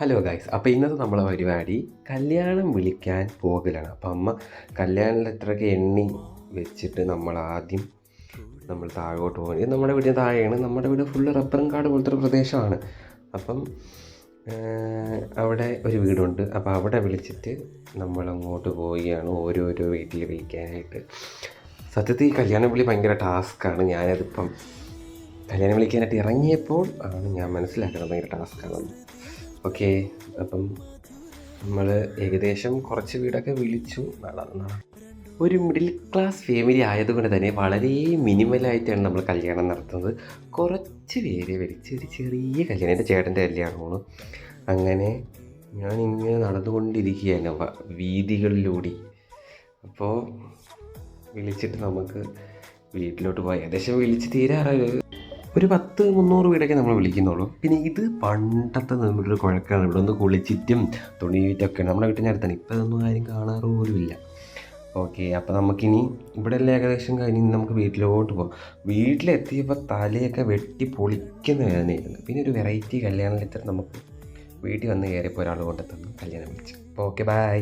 Hello guys, അപ്പോൾ ഇന്നത്തെ നമ്മളെ പരിപാടി കല്യാണം വിളിക്കാൻ പോകലാണ്. അപ്പോൾ അമ്മ കല്യാണ ലെറ്ററൊക്കെ എണ്ണി വെച്ചിട്ട് നമ്മൾ താഴോട്ട് പോകും. ഇത് നമ്മുടെ വീടിന് താഴെയാണ്. നമ്മുടെ വീട് ഫുള്ള് റബ്ബറും കാട് പോലത്തെ ഒരു പ്രദേശമാണ്. അപ്പം അവിടെ ഒരു വീടുണ്ട്. അപ്പോൾ അവിടെ വിളിച്ചിട്ട് നമ്മളങ്ങോട്ട് പോവുകയാണ് ഓരോരോ വീട്ടിൽ വിളിക്കാനായിട്ട്. സത്യത്തിൽ ഈ കല്യാണം വിളി ഭയങ്കര ടാസ്ക്കാണ്. ഞാനതിപ്പം കല്യാണം വിളിക്കാനായിട്ട് ഇറങ്ങിയപ്പോൾ ആണ് ഞാൻ മനസ്സിലാക്കുന്നത് ഭയങ്കര ടാസ്ക്കാണെന്ന്. ഓക്കെ, അപ്പം നമ്മൾ ഏകദേശം കുറച്ച് വീടൊക്കെ വിളിച്ചു. ഒരു മിഡിൽ ക്ലാസ് ഫാമിലി ആയതുകൊണ്ട് തന്നെ വളരെ മിനിമലായിട്ടാണ് നമ്മൾ കല്യാണം നടത്തുന്നത്. കുറച്ച് പേരെ വിളിച്ച് ഒരു ചെറിയ കല്യാണം, എൻ്റെ ചേട്ടൻ്റെ കല്യാണമാണ്. അങ്ങനെ ഞാനിങ്ങനെ നടന്നുകൊണ്ടിരിക്കുകയാണ് വീതികളിലൂടെ. അപ്പോൾ വിളിച്ചിട്ട് നമുക്ക് വീട്ടിലോട്ട് പോയി ഏകദേശം വിളിച്ച് തീരാറായി. ഒരു 100-300 വീടൊക്കെ നമ്മൾ വിളിക്കുന്നുള്ളൂ. പിന്നെ ഇത് പണ്ടത്തെ നമ്മുടെ കുഴക്കാണ്. ഇവിടെ ഒന്ന് കുളിച്ചിട്ടും തുണിയിട്ടൊക്കെ നമ്മുടെ വീട്ടിനടുത്താണ്. ഇപ്പോൾ ഇതൊന്നും ആരും കാണാറ് പോലുമില്ല. ഓക്കെ, അപ്പോൾ നമുക്കിനി ഇവിടെ എല്ലാം ഏകദേശം കഴിഞ്ഞ് നമുക്ക് വീട്ടിലോട്ട് പോകാം. വീട്ടിലെത്തിയപ്പോൾ തലയൊക്കെ വെട്ടി പൊളിക്കുന്ന വേദനയായിരുന്നു. പിന്നെ ഒരു വെറൈറ്റി കല്യാണം ലെറ്റർ നമുക്ക് വീട്ടിൽ വന്ന് കയറിയപ്പോൾ ഒരാൾ കൊണ്ടു തന്നു കല്യാണം വിളിച്ചു. അപ്പോൾ ഓക്കെ, ബൈ.